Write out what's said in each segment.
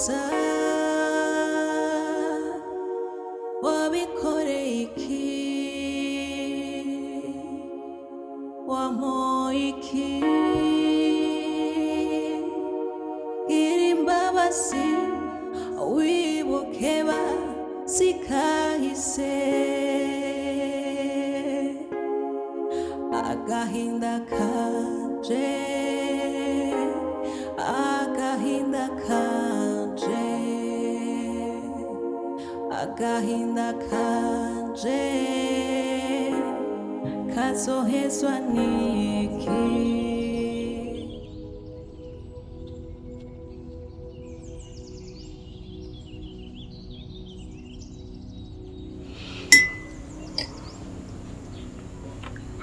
gusa wabikoreye iki wampoye iki gira imbabazi wibuke basikahise agahinda kanje agahinda kanje agahinda kanje kazohezwa niki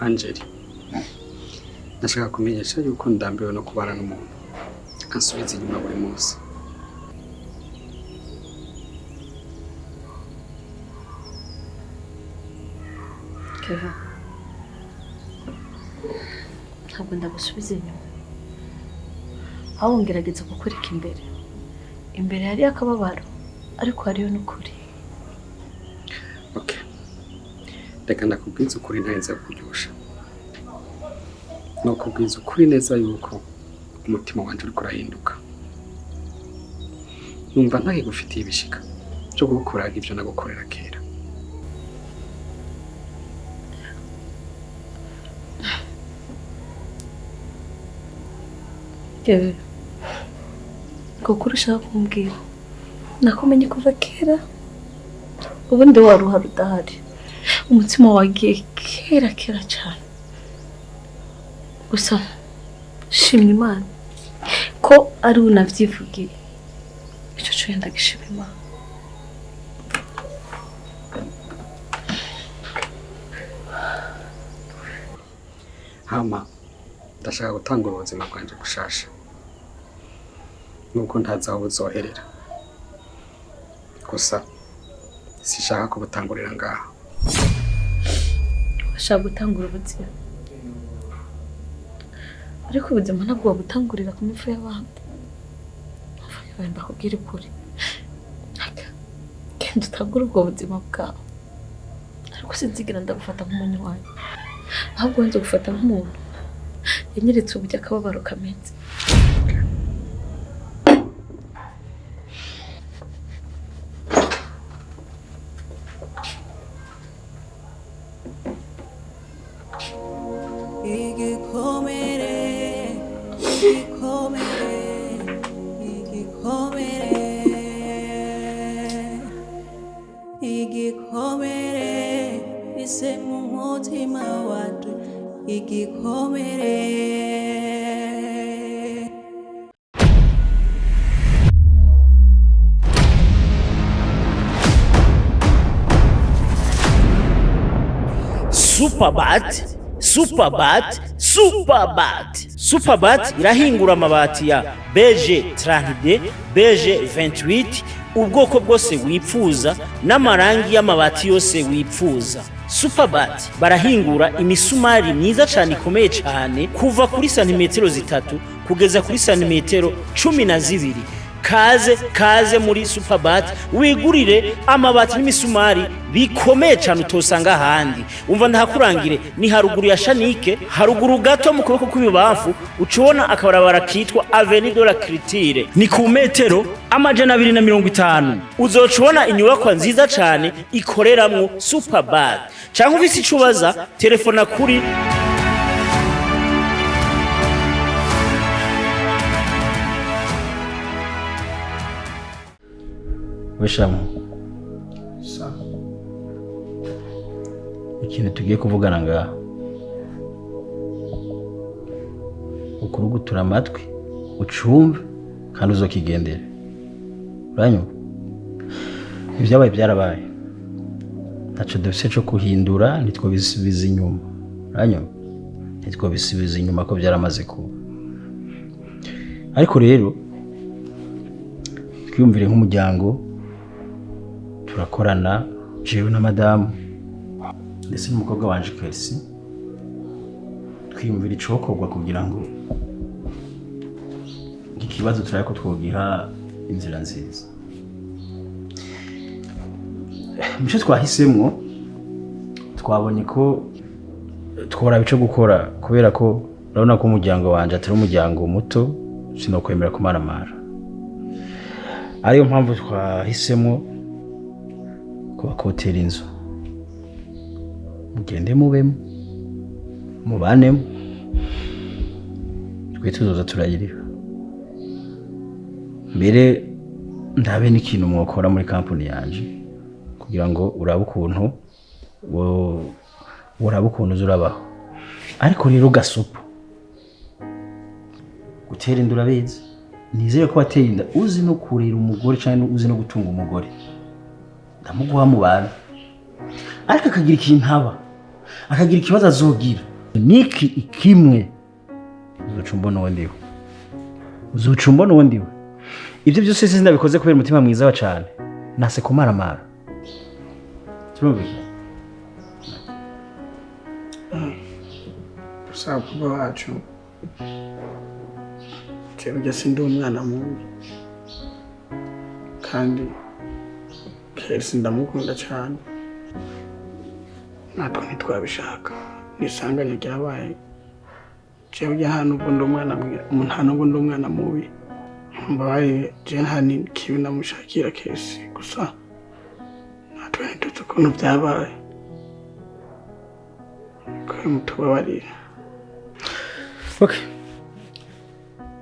Angeli, nashaka kumenyesha yuko ndambiwe no kubana n'umuntu ansubiza inyuma buri munsi. Keva, ntabwo ndagusubiza inyuma, aho ngerageza kukureka imbere hari akababaro ariko hariyo n'ukuri. Okay, reka ndakubwiza ukuri ntahenze kuryosha. No kubwiza ukuri neza yuko umutima wanje uri kurahinduka. Numva ntakigufitiye ibishika cyo gukuraga ivyo nagukorera kera. Keva, kukuri ushaka kumbwira nakumenye kuva kera, ubundi waruha rudahari, umutima wagiye kera cyane. Gusa shimira Imana ko ari unavyivugiye, ico cyo ndagishima Imana. Hama ndashaka gutangura ubuzima bwanje gushasha, nubwo ntazi aho buzoherera, gusa sishaka kubutangurira ngaha. Washaka gutangura ubuzima, ariko ubuzima ntabwo wabutangurira ku mifu y'abandi. Ndakubwira ukuri, genda utangure ubwo buzima bwawe, ariko sinzigera ndagufata nk'umunywanyi, ahubwo nzi gufata nk'umuntu yanyeretse uburyo akababaro kameze. Igikomere, igikomere, igikomere, igikomere ise mu mutima wacu, igikomere. Superbat irahingura amabati ya beige 30D, beige 28, ubwoko bwose wipfuza n'amarangi y'amabati yose wipfuza. Superbat barahingura imisumari myiza cyane ikomeye cyane kuva kuri santimetero 3 kugeza kuri santimetero 12. Kaze muri Superbat wigurire amabati n'imisumari bikomeye cyane utosanga ahandi. Umva ndahakurangire ni haruguru ya Shanike, haruguru gato mu kuboko kw'ibibamfu ucibona akabarabara kitwa Avenue de la Culture, ni ku metero 250. Uzocibona inyubako nziza cyane ikoreramwo Superbat. Cyangwa ufise icubaza telefona kuri Weshamu. Ikintu tugiye kuvugana ngaha, ukurugutura amatwi ucumve kandi uzokigendera. Uranyumva? Ibyabaye byarabaye, ntaco dufise cyo kuhindura, nitwo bisubiza inyuma. Uranyumva? Nitwo bisubiza inyuma ko byaramaze kuba. Ariko rero twiyumvire nk'umuryango, turakorana jewe na madamu ndetse n'umukobwa wanje Kelsi, twiyumvira icokorwa kugira ngo ikibazo turako twogiha inzira nziza. Mucyo twahisemwo twabonye ko twora bico gukora kubera ko urabona ko umuryango wanje atari umuryango muto sinokwemera kumaramara. Ariyo mpamvu twahisemwo kubakotera inzu. Mugende mubemo mubanemo twe tuzoza turayiriha. Mbere ndabe n'ikintu mwokora muri kampani yanje kugira ngo urabe ukuntu uzurabaho. Ariko rero gasupu gutera inda urabizi, nizeye ko wateye inda uzi no kurera umugore cyangwa uzi no gutunga umugore. Ndamuguha mu bana ariko akagira ikintu haba akagira ikibazo azogira niki ikimwe uzocumbona uwo ndiwe. Ibyo byose sinabikoze kubera umutima mwiza wa cyane nase kumaramara. Turumvise sakuba wacu cyangwa sindi umwana mubi kandi kesi ndamukunda cyane. Natwe ntitwabishaka nisanganya ryabaye cyangwa hano ubwo ndi umwana mubi mbaye je hani kibi namushakira kesi gusa natwe ntituzi ukuntu byabaye ko mutubabarira. Okay.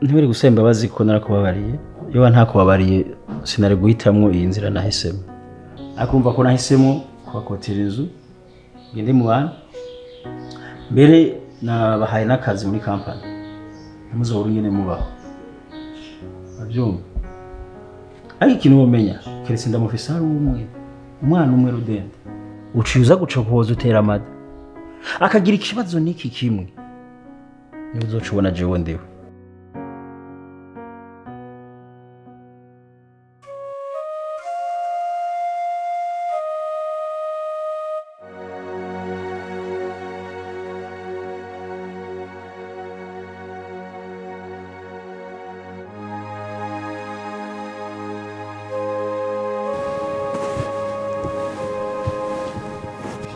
Ntibiri gusemba bazi ko narakubabariye. Yo ntakubabariye sinari guhitamwo iyi nzira nahisemo. Akumva ko nahisemo kwakotera inzu ngende mu bana. Mbere nabahaye n'akazi muri kampani. Namuzohora nyene mubaho. Abyumva. Ariko ikintu womenya keretse ndamufisa ari umwana umwe rudende. Uciuza gucokoza utera amada. Akagira ikibazo niki kimwe. Niba uzocubona jewe ndiwe.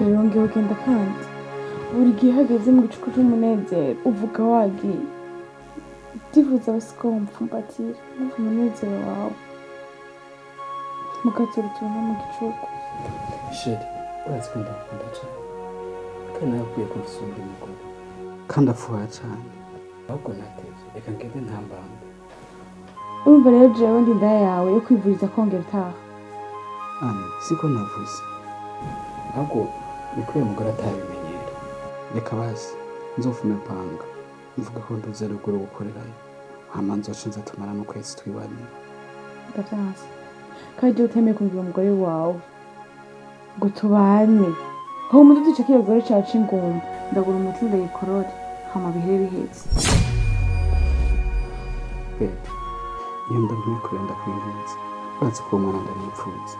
Yongeye ugenda kandi buri gihe hageze mu gicuku cy'umunezero uvuga wagiye ndifuza basiko mfumbatira numva umunezero wawe mukatura tubona mu gicuku. Sheri urazi ko ndakunda cyane kandi nakwiye kunsumba umugore kandi afuha cyane ahubwo nateze reka ngende ntambambe. Urumva rero jewe ndi indaya yawe yo kwivuriza kongera utaha. Siko navuze ahubwo nikwiye umugore atabimenyera. Reka basi nzofume panga mvuga ko nduze ruguru gukorerayo hama nzocinza tumara n'ukwezi twibanira. Ndavyanse kandi utemeye kumvira umugore wawe ngo tubane aho umuntu duce kiyogore cyacu ingumba ndagura umuti ndayikorore hama bihere bihetse. Iyo ndamwikore ndakwinginze urazi ko umwana ndamwipfuza.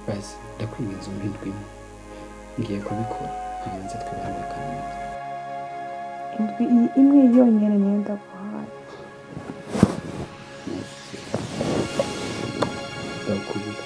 Basi ndakwinginze umpindwimo ngiye kubikora hanze twibande kandi indwi imwe yonyene nyenda guhaye. ndakubita.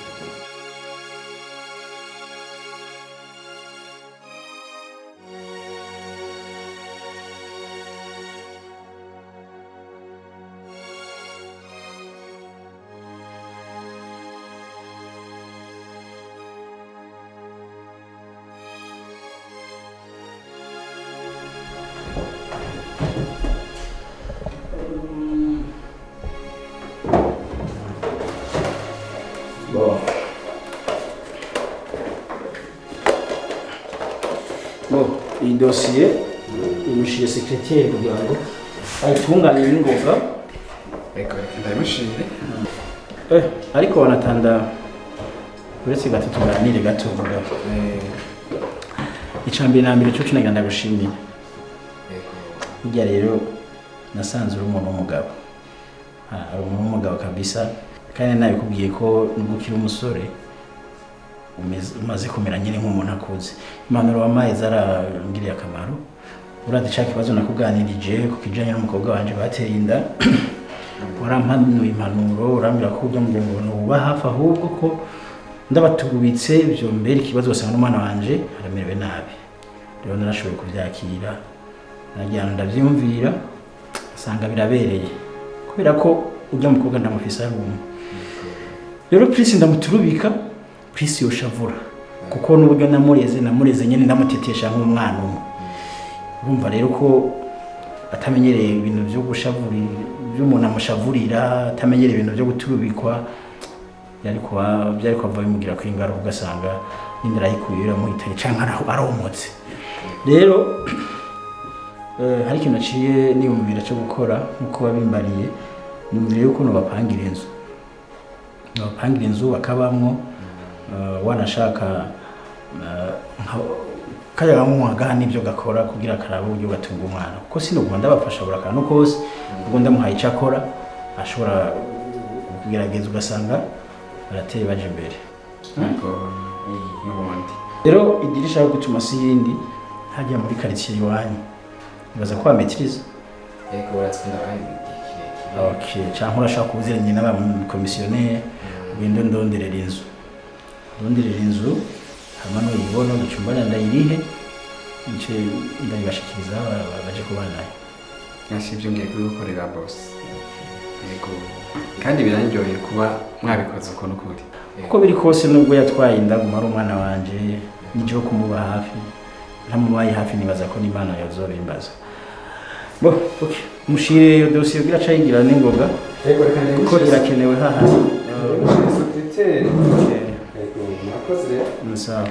Iyi dosiye imushiye secrétaire kugira ngo ayitunganye n'ingoga. Reka ndayimushire. Ariko wanatanda uretse gato tuganire gato vuga. Icambere na mbere cyo cinaganda gushimira. Bijya rero nasanze uri umuntu w'umugabo. Ari umuntu w'umugabo kabisa kandi nawe kubwiye ko nugukira umusore umaze kumera nyine nk'umuntu akuze. Impanuro wamaye zarangiriye akamaro. Uradi cya kibazo nakuganirije ku kijanye n'umukobwa wanje bateye inda warampanuye impanuro urambwira ko ujya mu uba hafi ahubwo ko ndabatubitse ibyo mbere ikibazo usanga n'umwana wanje aramerewe nabi rero narashoboye kubyakira nagira ndabyumvira asanga birabereye kubera ko ujya mu koga ndamufisa rumwe rero Prince ndamuturubika Prince yoshavura kuko n'uburyo namureze nyene ndamutetesha nk'umwana umwe urumva rero ko atamenyereye ibintu byo gushavura by'umuntu amushavurira atamenyereye ibintu byo guturubikwa byari kuva bimugira ko ingaruka ugasanga n'indara yikuyira mu itari canka aromotse rero hari ikintu naciye niyumvira cyo gukora nkuko babimbariye numvira yuko bapangira inzu bakabamwo wanashaka kaya muhaga n'ibyo gakora kugira karabo uburyo gatunga umwana kuko sinoguma ndabafasha burakantu kose ubwo ndamuhaye icakora ashobora kugerageza ugasanga barateye baje imbere rero idirisha yo gutuma si yindi hajya muri quartier iwanyu baza kwa maîtrise eko baratsinda kandi okay cyangwa urashaka kubuziranye n'aba commissionnaire ugende ndonderera inzu hama no yibona gucumbana ndayirihe nce ndayibashikiriza baje kubana yashibye ngiye kubikorera boss eko kandi birangiye kuba mwabikoze uko n'ukuri uko biri kose nubwo yatwaye indaguma ari umwana wanje nije kumuba hafi ntamubaye hafi nibaza ko n'Imana yazobimbaza bo okay mushire yo dossier gira cayigira n'ingoga kuko irakenewe haha Musa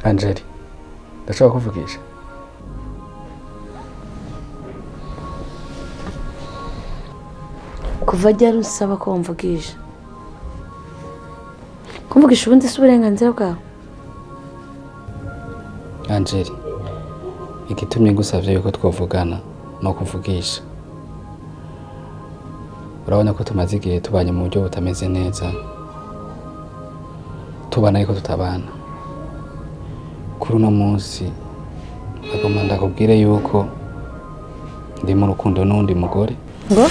Angeli ndashaka kuvugisha kuva ryari usaba ko wamvugisha kumvugisha ubundi si uburenganzira bwawe Angeli igitumye ngusavye yuko twovugana no kuvugisha urabona ko tumaze igihe tubanye mu buryo butameze neza tubana ariko tutabana kuri uno munsi agomba ndakubwire yuko ndi mu rukundo n'undi mugore ngo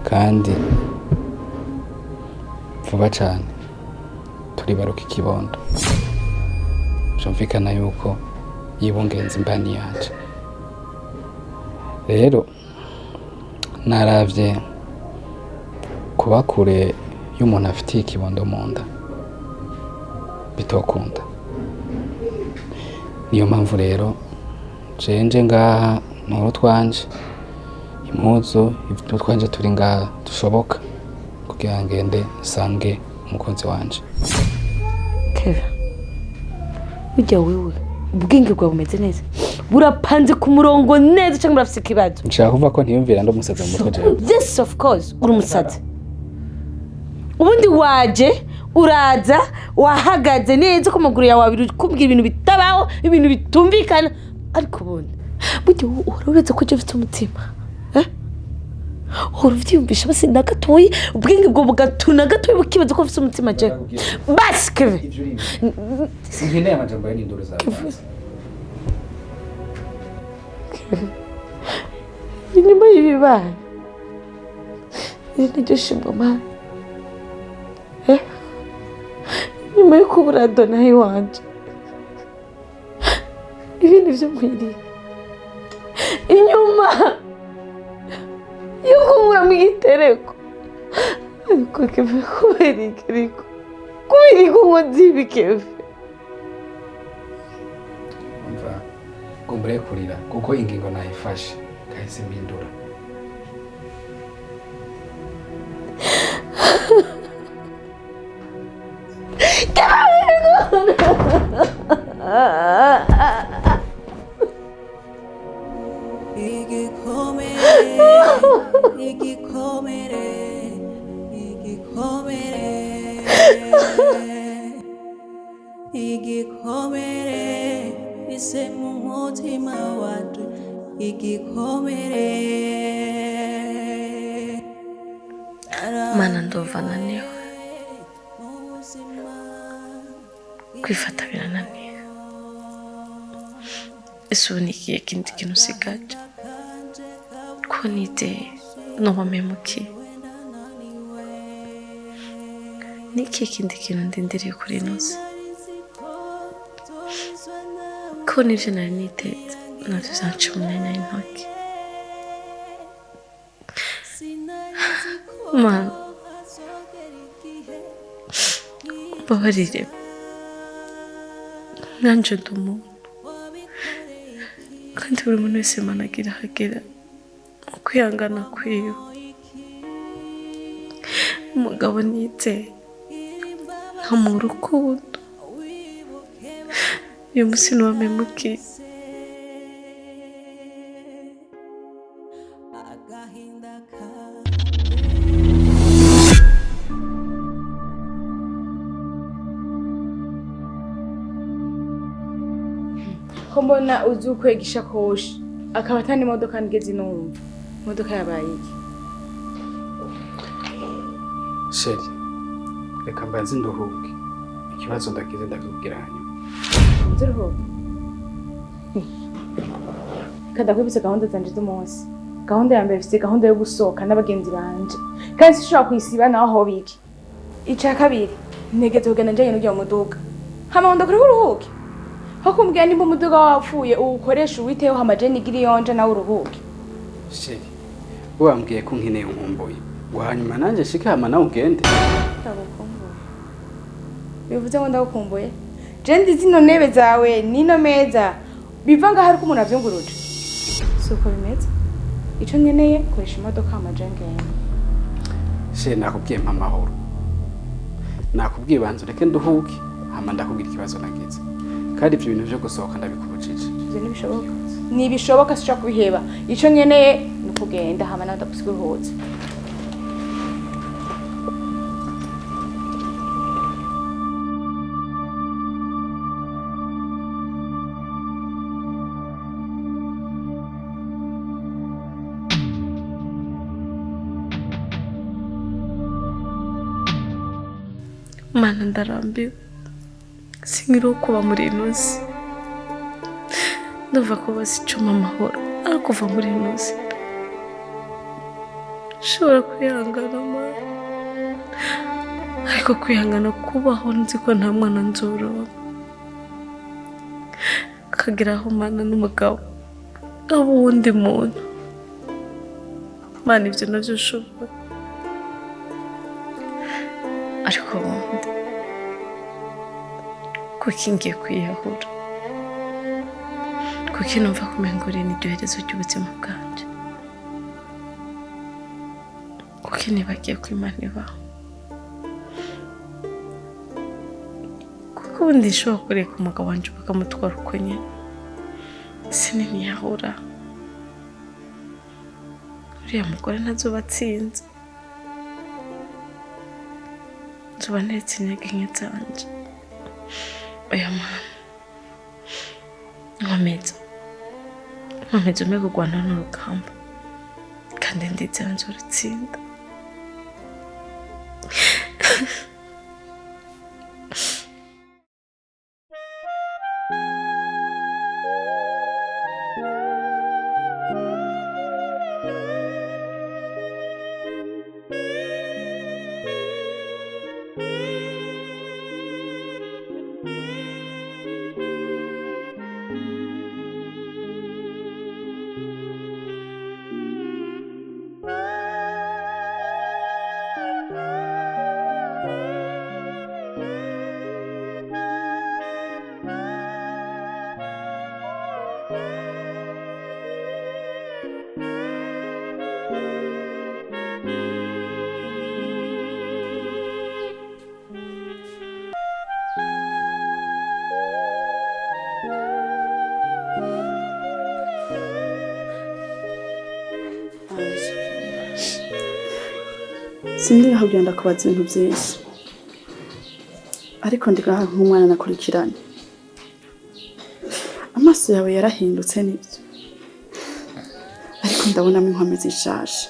kandi vuba cyane turibaruka ikibondo byumvikana yuko yibungenza imbani yanje rero naravye kuba kure y'umuntu afitiye ikibondo mu nda bitokunda niyo mpamvu rero nje ngaha nuru twanje impuzu ibyo twanje turi ngaha dushoboka kugira ngende sange umukunzi wanje Kevin ujya wewe ubwenge bwawe bumeze neza burapanze ku murongo neza cyangwa urafise ikibazo nshaka kuvuga ko ntiyumvira ndo musaza mu mutwe jewe yes of course uri umusaza ubundi waje uraza wahagaze neza ko maguru yawe abiri kubwira ibintu bitabaho ibintu bitumvikana ariko ubundi burya uretse ko ufite umutima uruvyumvisha basi na gatoyi ubwenge bwo bugatuna gatoyi bukibaza ko ufite umutima je basi Kevin sinkeneye amajambo y'induru zawe inyuma y'ibibaye niryo shimwa mana nyuma yo kubura Adonayi wanje ibi nivyo nkwiriye inyuma yo kubura mu gitereko ariko Keve kubera iki ariko kubera iki nkoze ibi Keve umva kumbure kurira kuko ingingo nayifashe kahise mpindura Igikomere ise mu mutima wanje igikomere Mana ndumva naniwe kwifata birananiye ese ubu ni ikihe kindi kintu usigaje ko nizeye noba mpemukiye ni ikihe kindi kintu ndindiriye kuri ino si ko nivyo nari niteze navyo vyanca umwanya w'intoki Mana mbabarire nanje ndi umuntu kandi buri muntu wese Mana agira ahagera mu kwihangana kwiwe umugabo nizeye nkamuha urukundo uyu musi niwampemukiye ko mbona uzi ukwega ishakoshi akaba atari imodoka nigeze numva imodoka yabaye iki sheri reka mbanze nduhuke ikibazo ndagize ndakubwira hanyuma nziruhuke kadakwibutse gahunda zanje z'umunsi gahunda ya mbere mfite gahunda yo gusohoka n'abagenzi banje kandi sinshobora kuyisiba naho aho biki ica kabiri ntegetse kugenda njanye n'ujya mu muduga hama ndakora uruhuke aho kumbwira nimba umuduga wapfuye uwukoresha uwiteho hama je nigiri yonje nawe uruhuke sheri wambwiye ko nkeneye nkumbuye ngo hanyuma nanjye shike hama nawe ugende ndagukumbuye bivuze ngo ndagukumbuye je ndi zino ntebe zawe nino meza biva ngaho ariko umuntu avyunguruje suko bimeze ico nkeneye koresha imodoka hama je ngende sheri nakubwiye mpa amahoro nakubwiye banza ureke nduhuke hama ndakubwira ikibazo nagize kandi ibyo bintu byo gusohoka ndabikubujije ivyo ntibishoboka nibishoboka sinshobora kubiheba ico nkeneye ni ukugenda hama nawe ndagusiga uruhutse Mana ndarambiwe sinkiriho kuba muri ino si ndumva ko bazicuma amahoro ariko kuva muri ino si nshobora kwihangana Mana ariko kwihangana kubaho nzi ko nta mwana nzoroba akageraho Mana n'umugabo aba uwundi muntu Mana ibyo navyo ushobora ariko bundi kuki ngiye kwiyahura kuki numva kumenguriye n'iryo herezo ry'ubuzima bwanje kuki nibagiye ko Imana ibaho kuko ubundi nshobora kureka umugabo wanje bakamutwara uko nyene sinimiyahura uriya mugore ntazoba atsinze nzoba ntetse intege nke zanje oya Mana nkomeza ume kurwana n'urugamba kandi ndizera nzorutsinda sindi aho ugenda kubaza ibintu byinshi ariko ndigaha nk'umwana nakurikiranye amaso yawe yarahindutse nibyo ariko ndabonamo inkombe zishaje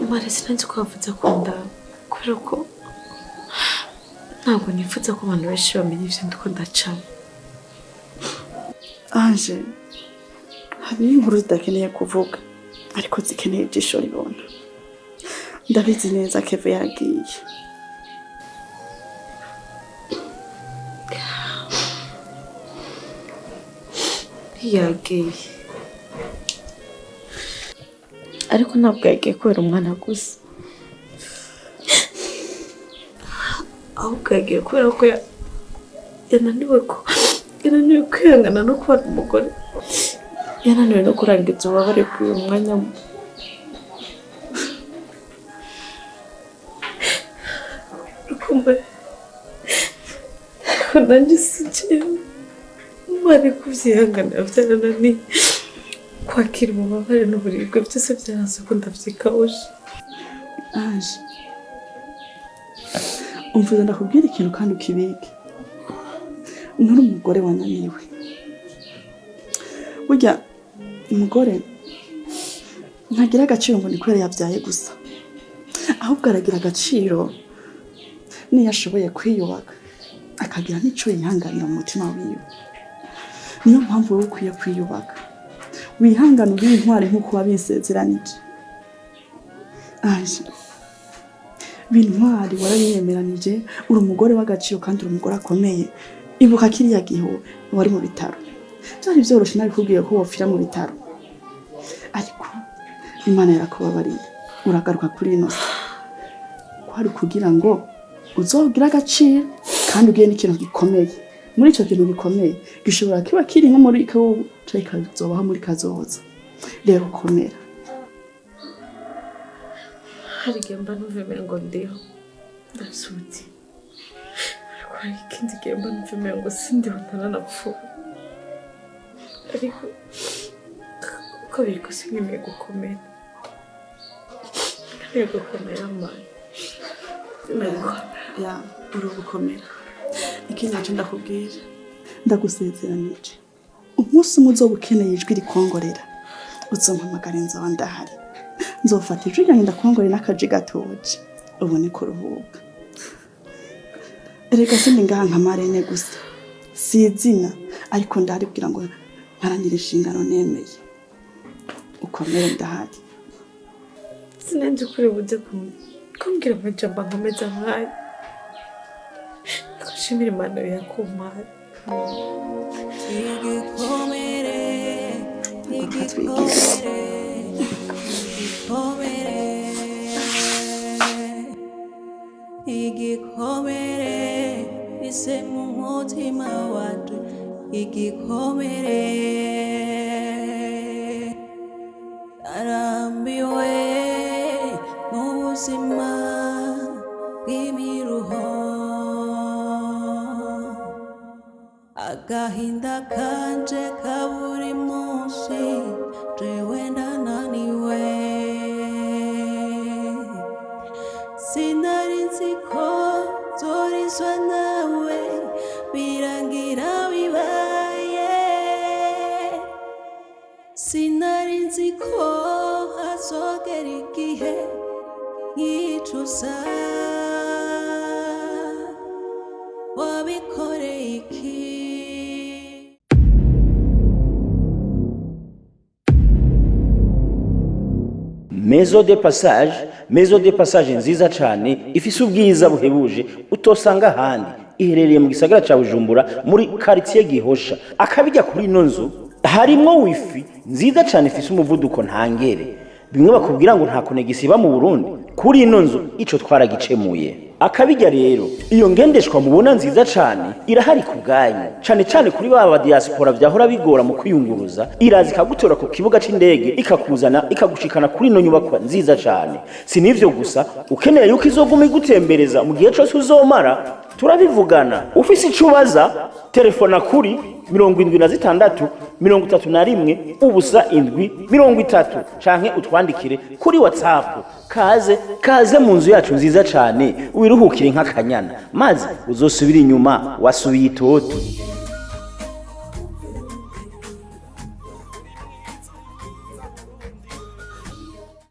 Mare sinanzi ko wavuze akunda kubera ko ntabwo nifuza ko abantu benshi bamenya ibyo ndiko ndacamo. Anje hari inkuru zidakeneye kuvuga ariko zikeneye ijisho ribona. Ndabizi neza Keve yagiye. Yagiye ariko ntabwo yagiye kubera umwana gusa, ahubwo yagiye kubera ko yananiwe kwihangana no kubona umugore, yananiwe no kurangiza ububabare bw'uyu mwanya. Nanjye sikiye mari kubyihanganira byarananiye kwakira ububabare n'uburibwe byose byaranze ko ndabyikawuje. Aje umvuze ndakubwira ikintu kandi ukibike. Nturi umugore wananiwe. Burya umugore ntagira agaciro ngo ni kubera yabyaye gusa, ahubwo aragira agaciro niyo ashoboye kwiyubaka akagira n'icyo yihanganira mu mutima wiwe. Niyo mpamvu wowe ukwiye kwiyubaka, wihangana uri intwari nk'uko wabisezeranije. Aje bintwari warabiyemeranije, uri umugore w'agaciro kandi uri umugore akomeye. Ibuka kiriya gihe wari mu bitaro, byari byoroshye nabikubwiye ko wopfira mu bitaro, ariko Imana yarakubabariye uragaruka kuri ino si. Kwari kugira ngo uzogira agaciro kandi ugiye n'ikintu gikomeye. Muri icyo kintu gikomeye gishobora kiba kiri nko muri kawo cyangwa kazobaho muri kazoza. Rero komera. Hari gemba n'uvemera ngo ndiho ndasuti, ariko hari ikindi gemba n'uvemera ngo sindiho ntananapfuye. Ariko uko biri kose nkeneye gukomera, nkeneye gukomera mani. Ya uri gukomera. Ikindi cyo ndakubwira, ndagusezeranije umunsi umwe uzoba ukeneye ijwi rikongorera uzompamagara inzoba ndahari. Nzofata ijwi ryanjye ndakongorera n'akaji gatoje ubone kuruhuka. Erega sindi ngaha nka Marene gusa, si izina ariko ndahari kugira ngo mparanire inshingano nemeye. Ukomere ndahari. Sinanzi kuri buze kumbwira amajambo nkomeza nkayo. Ndashimira Imana yakumpaye. Igikomere, igikomere ise mu mutima wacu. Igikomere arambiwe n'ubuzima bw'imiruho, agahinda kanje ka buri munsi jewe ndananiwe. Sinari nzi ko zorizwa nawe birangira bibaye, sinari nzi ko hazogera igihe nkicuza. Wabikoreye iki? Maison de passage nziza cyane ifise ubwiza buhebuje utosanga ahandi. Iherereye mu gisagara ca Bujumbura muri quartier Gihosha. Akabijya kuri ino nzu harimo wifi nziza cyane ifise umuvuduko ntangere. Bimwe bakubwira ngo nta konegisi iba mu Burundi, kuri ino nzu ico twaragicemuye. Akabijya rero iyo ngendeshwa mubona nziza cyane irahari kubwanyu, cyane cyane kuri baba diaspora byahora bigora mu kwiyunguruza. Irazi kagutora ku kibuga c'indege ikakuzana ikagushikana kuri ino nyubako nziza cyane. Si nivyo gusa, ukeneye yuko izoguma igutembereza mu gihe cyose uzomara turabivugana. Ufise icubaza telefona kuri 76 31 ubusa indwi 30 canke utwandikire kuri WhatsApp. Kaze mu nzu yacu nziza cane wiruhukire nk'akanyana maze uzosubira inyuma wasubiye itoti.